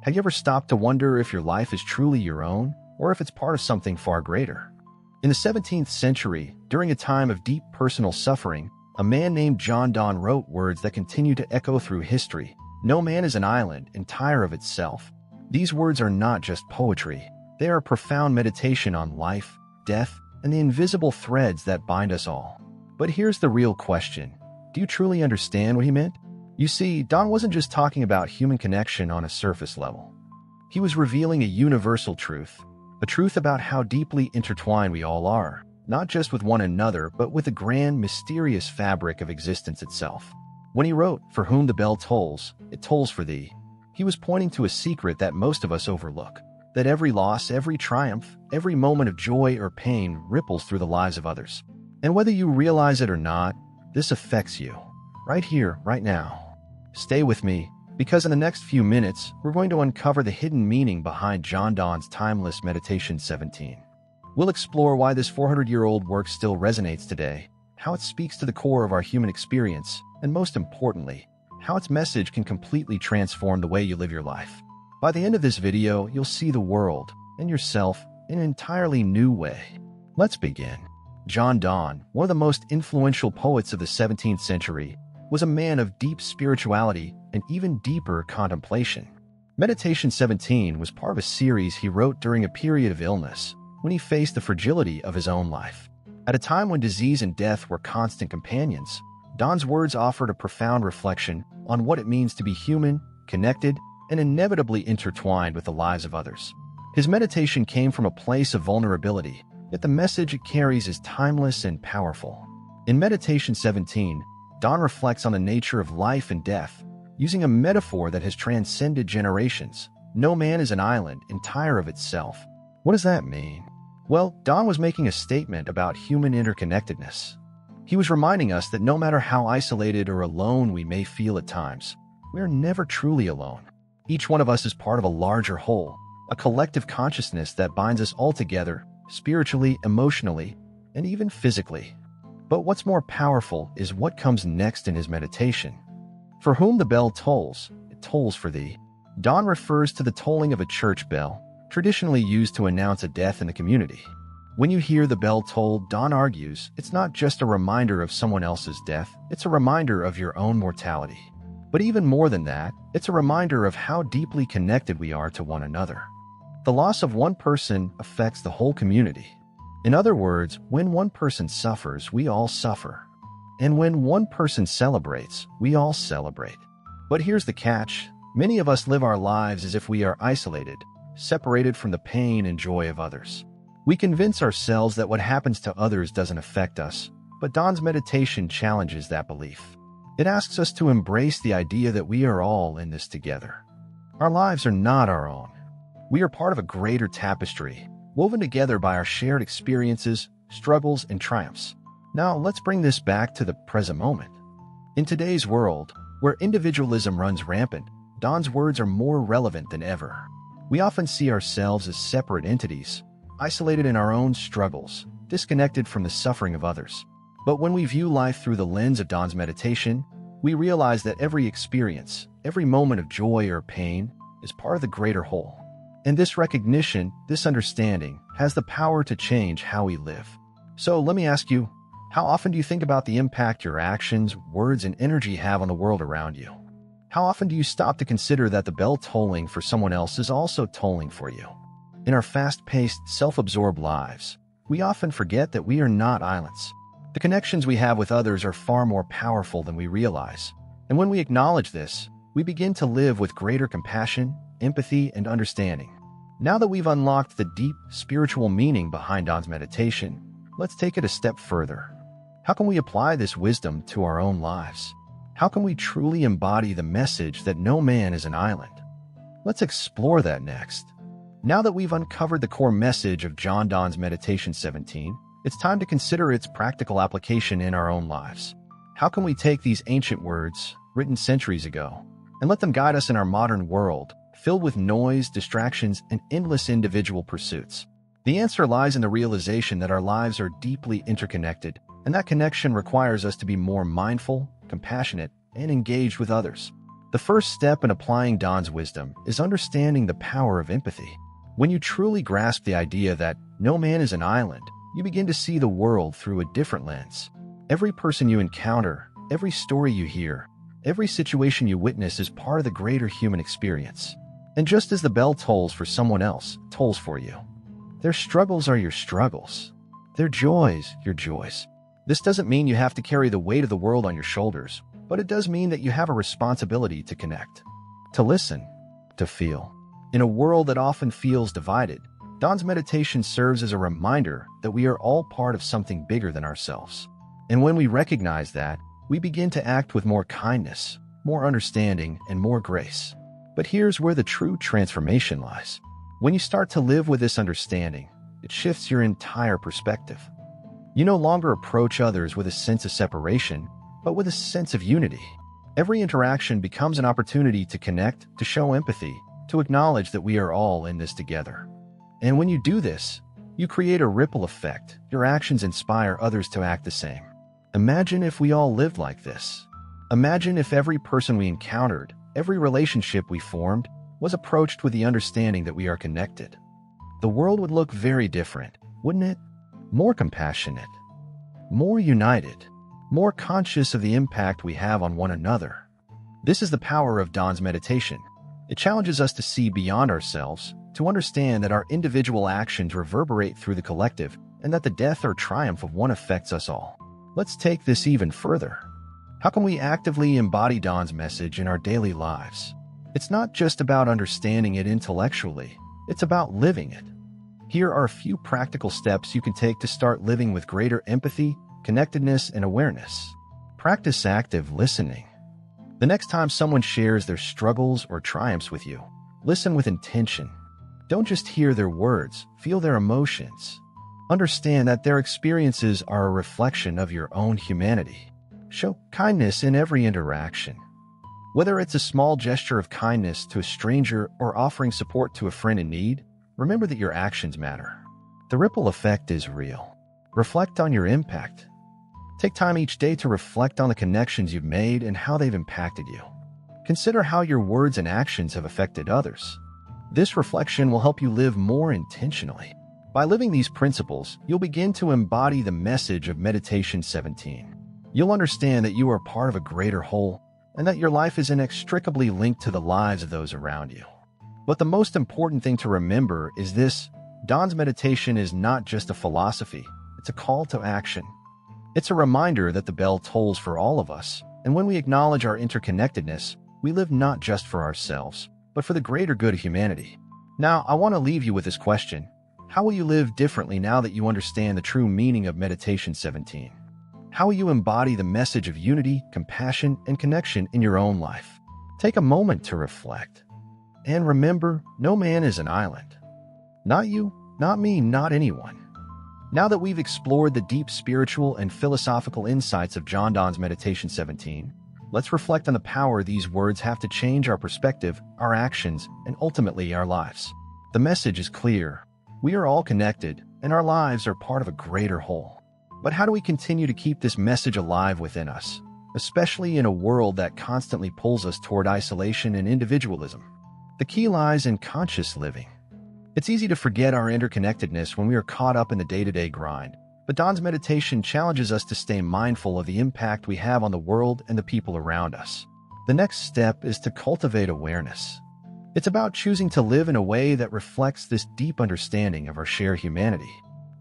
Have you ever stopped to wonder if your life is truly your own, or if it's part of something far greater? In the 17th century, during a time of deep personal suffering, a man named John Donne wrote words that continue to echo through history. No man is an island, entire of itself. These words are not just poetry. They are a profound meditation on life, death, and the invisible threads that bind us all. But here's the real question. Do you truly understand what he meant? You see, Donne wasn't just talking about human connection on a surface level. He was revealing a universal truth, a truth about how deeply intertwined we all are, not just with one another, but with the grand, mysterious fabric of existence itself. When he wrote, "For whom the bell tolls, it tolls for thee," he was pointing to a secret that most of us overlook, that every loss, every triumph, every moment of joy or pain ripples through the lives of others. And whether you realize it or not, this affects you, right here, right now. Stay with me, because in the next few minutes, we're going to uncover the hidden meaning behind John Donne's timeless Meditation 17. We'll explore why this 400-year-old work still resonates today, how it speaks to the core of our human experience, and most importantly, how its message can completely transform the way you live your life. By the end of this video, you'll see the world and yourself in an entirely new way. Let's begin. John Donne, one of the most influential poets of the 17th century, was a man of deep spirituality and even deeper contemplation. Meditation 17 was part of a series he wrote during a period of illness, when he faced the fragility of his own life. At a time when disease and death were constant companions, Donne's words offered a profound reflection on what it means to be human, connected, and inevitably intertwined with the lives of others. His meditation came from a place of vulnerability, yet the message it carries is timeless and powerful. In Meditation 17, Donne reflects on the nature of life and death, using a metaphor that has transcended generations. No man is an island, entire of itself. What does that mean? Well, Donne was making a statement about human interconnectedness. He was reminding us that no matter how isolated or alone we may feel at times, we are never truly alone. Each one of us is part of a larger whole, a collective consciousness that binds us all together, spiritually, emotionally, and even physically. But what's more powerful is what comes next in his meditation. For whom the bell tolls, it tolls for thee. Donne refers to the tolling of a church bell, traditionally used to announce a death in the community. When you hear the bell toll, Donne argues, it's not just a reminder of someone else's death, it's a reminder of your own mortality. But even more than that, it's a reminder of how deeply connected we are to one another. The loss of one person affects the whole community. In other words, when one person suffers, we all suffer. And when one person celebrates, we all celebrate. But here's the catch. Many of us live our lives as if we are isolated, separated from the pain and joy of others. We convince ourselves that what happens to others doesn't affect us, but Donne's meditation challenges that belief. It asks us to embrace the idea that we are all in this together. Our lives are not our own. We are part of a greater tapestry, woven together by our shared experiences, struggles, and triumphs. Now, let's bring this back to the present moment. In today's world, where individualism runs rampant, Donne's words are more relevant than ever. We often see ourselves as separate entities, isolated in our own struggles, disconnected from the suffering of others. But when we view life through the lens of Donne's meditation, we realize that every experience, every moment of joy or pain, is part of the greater whole. And this recognition, this understanding, has the power to change how we live. So let me ask you, how often do you think about the impact your actions, words, and energy have on the world around you? How often do you stop to consider that the bell tolling for someone else is also tolling for you? In our fast-paced, self-absorbed lives, we often forget that we are not islands. The connections we have with others are far more powerful than we realize. And when we acknowledge this, we begin to live with greater compassion, empathy, and understanding. Now that we've unlocked the deep spiritual meaning behind Donne's meditation, let's take it a step further. How can we apply this wisdom to our own lives? How can we truly embody the message that no man is an island? Let's explore that next. Now that we've uncovered the core message of John Donne's Meditation 17, it's time to consider its practical application in our own lives. How can we take these ancient words, written centuries ago, and let them guide us in our modern world, filled with noise, distractions, and endless individual pursuits? The answer lies in the realization that our lives are deeply interconnected, and that connection requires us to be more mindful, compassionate, and engaged with others. The first step in applying Donne's wisdom is understanding the power of empathy. When you truly grasp the idea that no man is an island, you begin to see the world through a different lens. Every person you encounter, every story you hear, every situation you witness is part of the greater human experience. And just as the bell tolls for someone else, tolls for you. Their struggles are your struggles. Their joys, your joys. This doesn't mean you have to carry the weight of the world on your shoulders, but it does mean that you have a responsibility to connect, to listen, to feel. In a world that often feels divided, Donne's meditation serves as a reminder that we are all part of something bigger than ourselves. And when we recognize that, we begin to act with more kindness, more understanding, and more grace. But here's where the true transformation lies. When you start to live with this understanding, it shifts your entire perspective. You no longer approach others with a sense of separation, but with a sense of unity. Every interaction becomes an opportunity to connect, to show empathy, to acknowledge that we are all in this together. And when you do this, you create a ripple effect. Your actions inspire others to act the same. Imagine if we all lived like this. Imagine if every person we encountered, every relationship we formed, was approached with the understanding that we are connected. The world would look very different, wouldn't it? More compassionate, more united, more conscious of the impact we have on one another. This is the power of Donne's meditation. It challenges us to see beyond ourselves, to understand that our individual actions reverberate through the collective, and that the death or triumph of one affects us all. Let's take this even further. How can we actively embody Donne's message in our daily lives? It's not just about understanding it intellectually, it's about living it. Here are a few practical steps you can take to start living with greater empathy, connectedness, and awareness. Practice active listening. The next time someone shares their struggles or triumphs with you, listen with intention. Don't just hear their words, feel their emotions. Understand that their experiences are a reflection of your own humanity. Show kindness in every interaction. Whether it's a small gesture of kindness to a stranger or offering support to a friend in need, remember that your actions matter. The ripple effect is real. Reflect on your impact. Take time each day to reflect on the connections you've made and how they've impacted you. Consider how your words and actions have affected others. This reflection will help you live more intentionally. By living these principles, you'll begin to embody the message of Meditation 17. You'll understand that you are part of a greater whole and that your life is inextricably linked to the lives of those around you. But the most important thing to remember is this: Donne's meditation is not just a philosophy, it's a call to action. It's a reminder that the bell tolls for all of us, and when we acknowledge our interconnectedness, we live not just for ourselves, but for the greater good of humanity. Now, I want to leave you with this question. How will you live differently now that you understand the true meaning of Meditation 17? How will you embody the message of unity, compassion, and connection in your own life? Take a moment to reflect. And remember, no man is an island. Not you, not me, not anyone. Now that we've explored the deep spiritual and philosophical insights of John Donne's Meditation 17, let's reflect on the power these words have to change our perspective, our actions, and ultimately our lives. The message is clear. We are all connected, and our lives are part of a greater whole. But how do we continue to keep this message alive within us, especially in a world that constantly pulls us toward isolation and individualism? The key lies in conscious living. It's easy to forget our interconnectedness when we are caught up in the day-to-day grind, but Donne's meditation challenges us to stay mindful of the impact we have on the world and the people around us. The next step is to cultivate awareness. It's about choosing to live in a way that reflects this deep understanding of our shared humanity.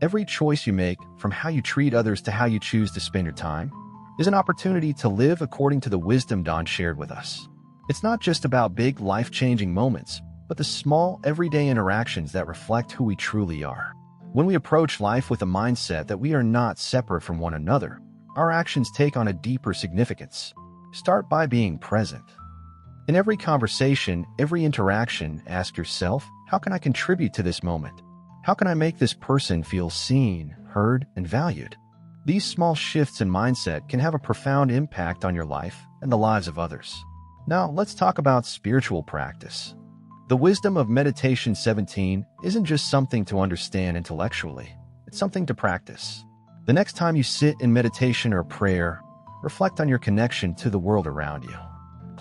Every choice you make, from how you treat others to how you choose to spend your time, is an opportunity to live according to the wisdom Donne shared with us. It's not just about big, life-changing moments, but the small, everyday interactions that reflect who we truly are. When we approach life with a mindset that we are not separate from one another, our actions take on a deeper significance. Start by being present. In every conversation, every interaction, ask yourself, how can I contribute to this moment? How can I make this person feel seen, heard, and valued? These small shifts in mindset can have a profound impact on your life and the lives of others. Now, let's talk about spiritual practice. The wisdom of Meditation 17 isn't just something to understand intellectually, it's something to practice. The next time you sit in meditation or prayer, reflect on your connection to the world around you.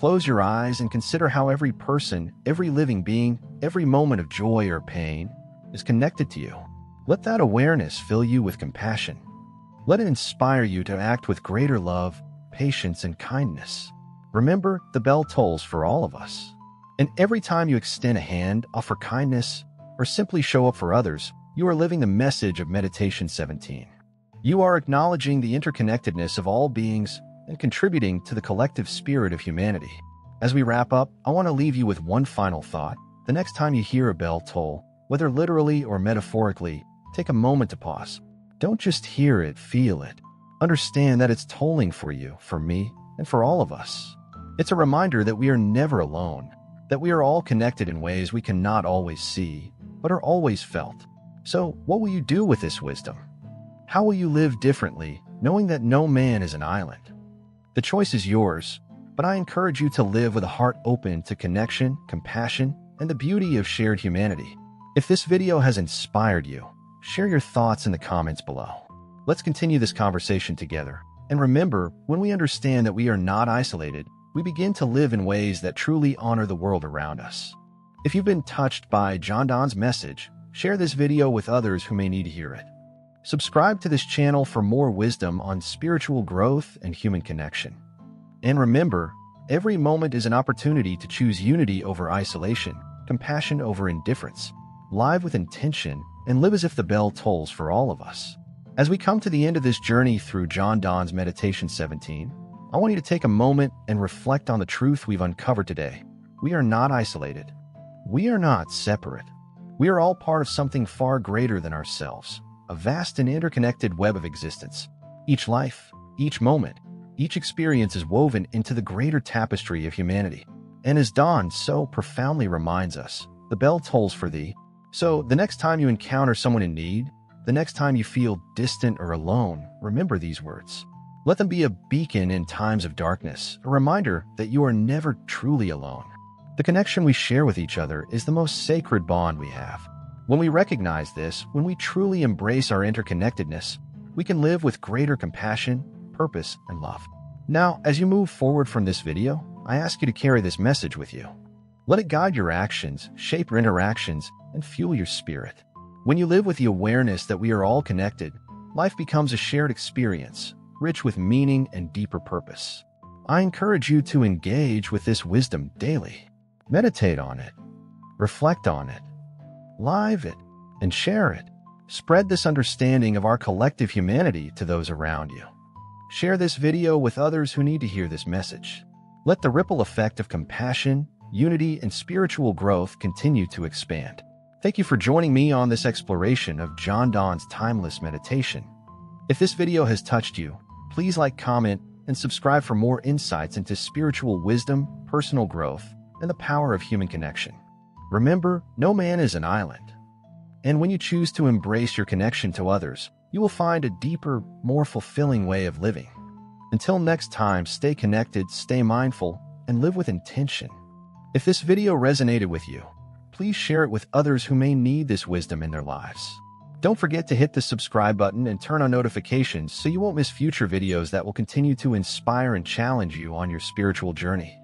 close your eyes and consider how every person, every living being, every moment of joy or pain is connected to you. Let that awareness fill you with compassion. Let it inspire you to act with greater love, patience, and kindness. Remember, the bell tolls for all of us. And every time you extend a hand, offer kindness, or simply show up for others, you are living the message of Meditation 17. You are acknowledging the interconnectedness of all beings and contributing to the collective spirit of humanity. As we wrap up, I want to leave you with one final thought. The next time you hear a bell toll, whether literally or metaphorically, take a moment to pause. Don't just hear it, feel it. Understand that it's tolling for you, for me, and for all of us. It's a reminder that we are never alone, that we are all connected in ways we cannot always see, but are always felt. So, what will you do with this wisdom? How will you live differently, knowing that no man is an island? The choice is yours, but I encourage you to live with a heart open to connection, compassion, and the beauty of shared humanity. If this video has inspired you, share your thoughts in the comments below. Let's continue this conversation together. And remember, when we understand that we are not isolated, we begin to live in ways that truly honor the world around us. If you've been touched by Donne's message, share this video with others who may need to hear it. Subscribe to this channel for more wisdom on spiritual growth and human connection. And remember, every moment is an opportunity to choose unity over isolation, compassion over indifference, live with intention, and live as if the bell tolls for all of us. As we come to the end of this journey through Donne's Meditation 17, I want you to take a moment and reflect on the truth we've uncovered today. We are not isolated. We are not separate. We are all part of something far greater than ourselves, a vast and interconnected web of existence. Each life, each moment, each experience is woven into the greater tapestry of humanity. And as Donne so profoundly reminds us, the bell tolls for thee. So the next time you encounter someone in need, the next time you feel distant or alone, remember these words. Let them be a beacon in times of darkness, a reminder that you are never truly alone. The connection we share with each other is the most sacred bond we have. When we recognize this, when we truly embrace our interconnectedness, we can live with greater compassion, purpose, and love. Now, as you move forward from this video, I ask you to carry this message with you. Let it guide your actions, shape your interactions, and fuel your spirit. When you live with the awareness that we are all connected, life becomes a shared experience, rich with meaning and deeper purpose. I encourage you to engage with this wisdom daily. Meditate on it, reflect on it, live it, and share it. Spread this understanding of our collective humanity to those around you. Share this video with others who need to hear this message. Let the ripple effect of compassion, unity, and spiritual growth continue to expand. Thank you for joining me on this exploration of Donne's timeless meditation. If this video has touched you, please like, comment, and subscribe for more insights into spiritual wisdom, personal growth, and the power of human connection. Remember, no man is an island. And when you choose to embrace your connection to others, you will find a deeper, more fulfilling way of living. Until next time, stay connected, stay mindful, and live with intention. If this video resonated with you, please share it with others who may need this wisdom in their lives. Don't forget to hit the subscribe button and turn on notifications so you won't miss future videos that will continue to inspire and challenge you on your spiritual journey.